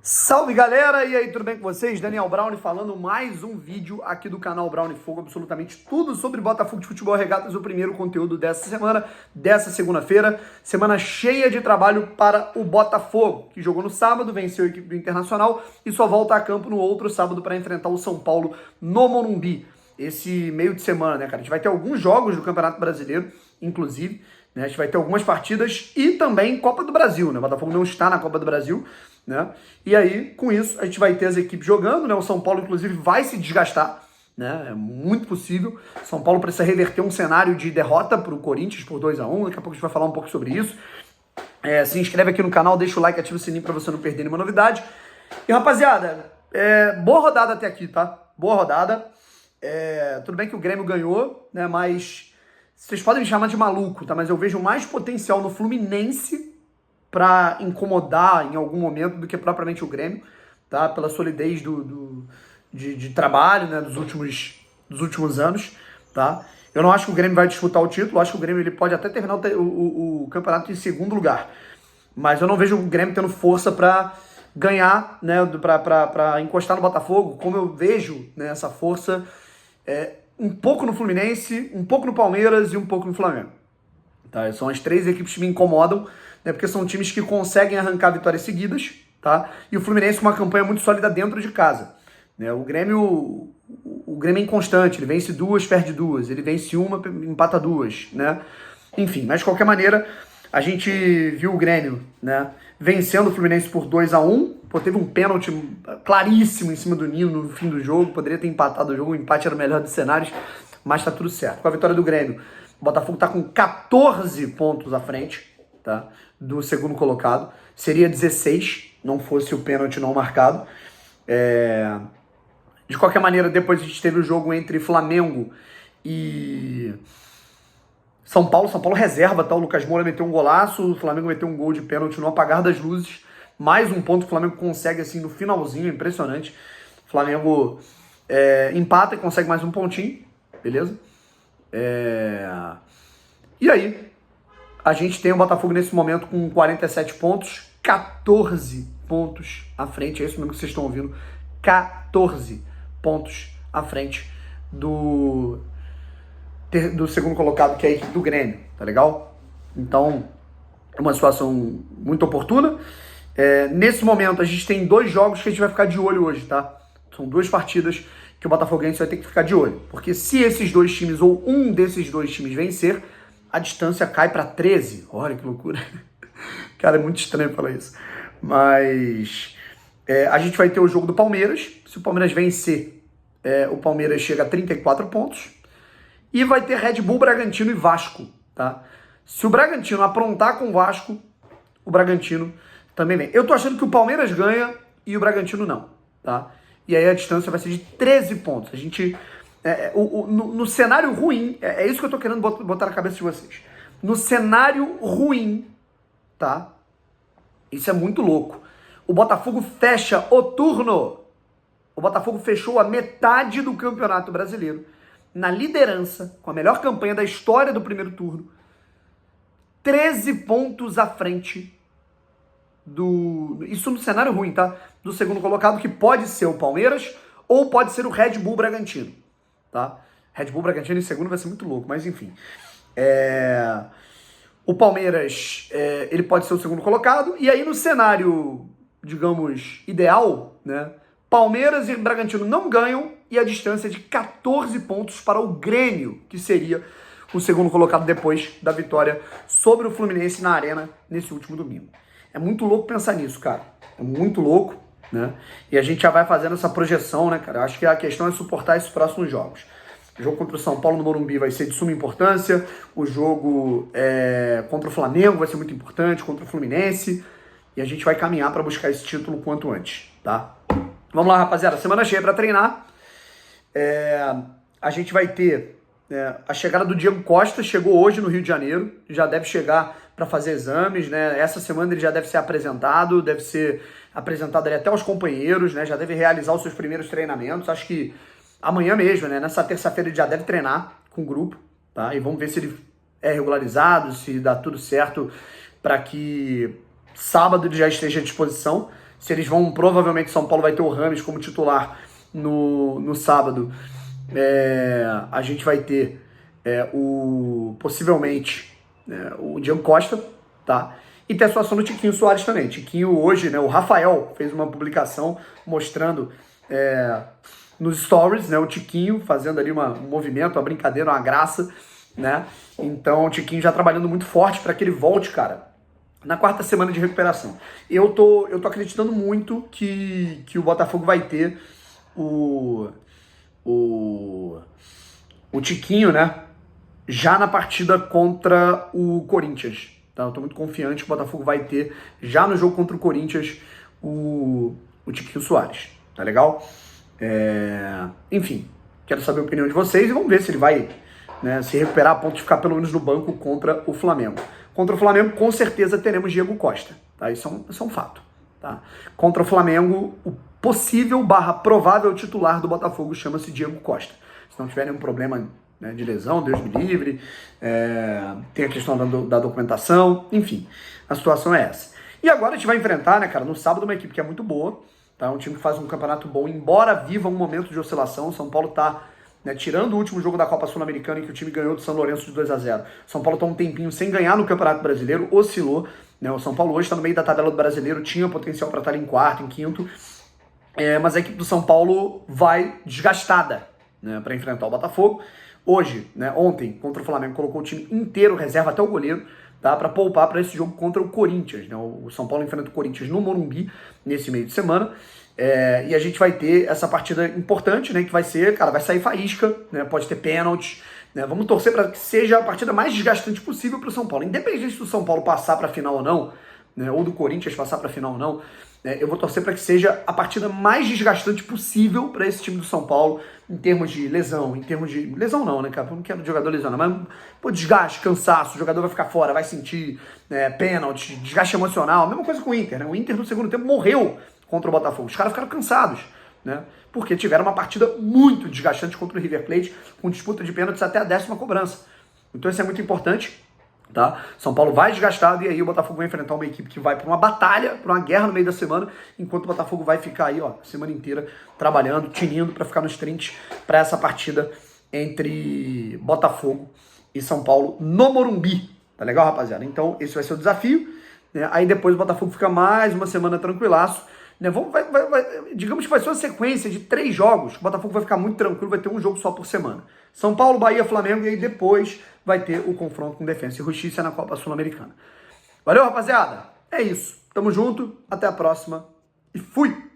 Salve galera, e aí, tudo bem com vocês? Daniel Brown falando mais um vídeo aqui do canal Brown Fogo, absolutamente tudo sobre Botafogo de Futebol Regatas, o primeiro conteúdo dessa semana, dessa segunda-feira, semana cheia de trabalho para o Botafogo, que jogou no sábado, venceu a equipe do Internacional e só volta a campo no outro sábado para enfrentar o São Paulo no Morumbi. Esse meio de semana, né, cara? A gente vai ter alguns jogos do Campeonato Brasileiro, inclusive, né? A gente vai ter algumas partidas e também Copa do Brasil, né? O Botafogo não está na Copa do Brasil, né? E aí, com isso, a gente vai ter as equipes jogando, né? O São Paulo, inclusive, vai se desgastar, né? É muito possível. São Paulo precisa reverter um cenário de derrota para o Corinthians por 2-1. Daqui a pouco a gente vai falar um pouco sobre isso. Se inscreve aqui no canal, deixa o like, ativa o sininho para você não perder nenhuma novidade. E, rapaziada, boa rodada até aqui, tá? Boa rodada. Tudo bem que o Grêmio ganhou, né? Mas vocês podem me chamar de maluco, tá? Mas eu vejo mais potencial no Fluminense para incomodar em algum momento do que propriamente o Grêmio, tá? Pela solidez de trabalho, né, dos últimos anos, tá? Eu não acho que o Grêmio vai disputar o título, acho que o Grêmio ele pode até terminar o campeonato em segundo lugar, mas eu não vejo o Grêmio tendo força para ganhar, né, para encostar no Botafogo, como eu vejo, né, essa força um pouco no Fluminense, um pouco no Palmeiras e um pouco no Flamengo. Tá? São as três equipes que me incomodam, né, porque são times que conseguem arrancar vitórias seguidas, tá? E o Fluminense com uma campanha muito sólida dentro de casa, né? O Grêmio é inconstante, ele vence duas, perde duas, ele vence uma, empata duas, né? Enfim, mas de qualquer maneira, a gente viu o Grêmio, né, vencendo o Fluminense por 2-1, teve um pênalti claríssimo em cima do Ninho no fim do jogo, poderia ter empatado o jogo, o empate era o melhor dos cenários, mas tá tudo certo. Com a vitória do Grêmio, o Botafogo está com 14 pontos à frente, tá, do segundo colocado. Seria 16, não fosse o pênalti não marcado. De qualquer maneira, depois a gente teve o jogo entre Flamengo e São Paulo. São Paulo reserva, tá? O Lucas Moura meteu um golaço, o Flamengo meteu um gol de pênalti no apagar das luzes. Mais um ponto que o Flamengo consegue assim no finalzinho, impressionante. O Flamengo empata e consegue mais um pontinho, beleza? E aí, a gente tem o Botafogo nesse momento com 47 pontos, 14 pontos à frente, é isso mesmo que vocês estão ouvindo, 14 pontos à frente do segundo colocado, que é a equipe do Grêmio, tá legal? Então, é uma situação muito oportuna. Nesse momento, a gente tem dois jogos que a gente vai ficar de olho hoje, tá? São duas partidas que o Botafoguense vai ter que ficar de olho. Porque se esses dois times, ou um desses dois times vencer, a distância cai para 13. Olha que loucura. Cara, é muito estranho falar isso. Mas a gente vai ter o jogo do Palmeiras. Se o Palmeiras vencer, o Palmeiras chega a 34 pontos. E vai ter Red Bull, Bragantino e Vasco, tá? Se o Bragantino aprontar com o Vasco, o Bragantino também vem. Eu tô achando que o Palmeiras ganha e o Bragantino não, tá? E aí a distância vai ser de 13 pontos. A gente, no cenário ruim, é isso que eu tô querendo botar na cabeça de vocês. No cenário ruim, tá? Isso é muito louco. O Botafogo fecha o turno. O Botafogo fechou a metade do Campeonato Brasileiro na liderança, com a melhor campanha da história do primeiro turno. 13 pontos à frente isso no cenário ruim, tá? Do segundo colocado, que pode ser o Palmeiras ou pode ser o Red Bull Bragantino, tá? Red Bull Bragantino em segundo vai ser muito louco, mas enfim. O Palmeiras, ele pode ser o segundo colocado, e aí no cenário, digamos, ideal, né? Palmeiras e Bragantino não ganham, e a distância é de 14 pontos para o Grêmio, que seria o segundo colocado depois da vitória sobre o Fluminense na Arena nesse último domingo. É muito louco pensar nisso, cara. É muito louco, né? E a gente já vai fazendo essa projeção, né, cara? Eu acho que a questão é suportar esses próximos jogos. O jogo contra o São Paulo no Morumbi vai ser de suma importância. O jogo contra o Flamengo vai ser muito importante, contra o Fluminense. E a gente vai caminhar para buscar esse título quanto antes, tá? Vamos lá, rapaziada. Semana cheia para treinar. A gente vai ter a chegada do Diego Costa. Chegou hoje no Rio de Janeiro. Já deve chegar para fazer exames, né? Essa semana ele já deve ser apresentado ali até aos companheiros, né? Já deve realizar os seus primeiros treinamentos. Acho que amanhã mesmo, né? Nessa terça-feira ele já deve treinar com o grupo, tá? E vamos ver se ele é regularizado, se dá tudo certo para que sábado ele já esteja à disposição. se eles vão, provavelmente São Paulo vai ter o Rames como titular no sábado. A gente vai ter possivelmente o Diego Costa, tá? E tem a situação do Tiquinho Soares também. Tiquinho hoje, né, o Rafael fez uma publicação mostrando nos stories, né, o Tiquinho fazendo ali um movimento, uma brincadeira, uma graça, né? Então o Tiquinho já trabalhando muito forte para que ele volte, cara, na quarta semana de recuperação. Eu tô acreditando muito que o Botafogo vai ter o Tiquinho, né, já na partida contra o Corinthians. Tá? Eu tô muito confiante que o Botafogo vai ter, já no jogo contra o Corinthians, o Tiquinho Soares. Tá legal? Enfim, quero saber a opinião de vocês e vamos ver se ele vai, né, se recuperar a ponto de ficar pelo menos no banco contra o Flamengo. Contra o Flamengo, com certeza, teremos Diego Costa. Tá? Isso é um fato. Tá? Contra o Flamengo, o possível / provável titular do Botafogo chama-se Diego Costa. Se não tiver nenhum problema, né, de lesão, Deus me livre, tem a questão da documentação, enfim, a situação é essa. E agora a gente vai enfrentar, né, cara, no sábado uma equipe que é muito boa, tá? Um time que faz um campeonato bom, embora viva um momento de oscilação. São Paulo tá, né, tirando o último jogo da Copa Sul-Americana em que o time ganhou do São Lourenço de 2-0. São Paulo tá um tempinho sem ganhar no Campeonato Brasileiro, oscilou, né? O São Paulo hoje está no meio da tabela do Brasileiro, tinha potencial para estar em quarto, em quinto, mas a equipe do São Paulo vai desgastada, né, para enfrentar o Botafogo. Hoje, né, ontem, contra o Flamengo, colocou o time inteiro, reserva até o goleiro, tá, para poupar para esse jogo contra o Corinthians. Né? O São Paulo enfrenta o Corinthians no Morumbi nesse meio de semana. E a gente vai ter essa partida importante, né, que vai ser, cara, vai sair faísca, né, pode ter pênalti, né, vamos torcer para que seja a partida mais desgastante possível para o São Paulo, independente do São Paulo passar para a final ou não, né, ou do Corinthians passar para a final ou não, né, eu vou torcer para que seja a partida mais desgastante possível para esse time do São Paulo, em termos de lesão, lesão não, né, cara, eu não quero jogador lesionado, mas pô, desgaste, cansaço, o jogador vai ficar fora, vai sentir pênalti, desgaste emocional, mesma coisa com o Inter, né, o Inter no segundo tempo morreu contra o Botafogo. Os caras ficaram cansados, né? Porque tiveram uma partida muito desgastante contra o River Plate, com disputa de pênaltis até a 10ª cobrança. Então isso é muito importante, tá? São Paulo vai desgastado e aí o Botafogo vai enfrentar uma equipe que vai para uma batalha, para uma guerra no meio da semana, enquanto o Botafogo vai ficar aí, ó, a semana inteira trabalhando, tinindo para ficar nos trinques para essa partida entre Botafogo e São Paulo no Morumbi. Tá legal, rapaziada? Então esse vai ser o desafio, né? Aí depois o Botafogo fica mais uma semana tranquilaço. Né, digamos que vai ser uma sequência de 3 jogos. O Botafogo vai ficar muito tranquilo, vai ter um jogo só por semana. São Paulo, Bahia, Flamengo, e aí depois vai ter o confronto com Defensa e Justiça na Copa Sul-Americana. Valeu, rapaziada? É isso. Tamo junto, até a próxima e fui!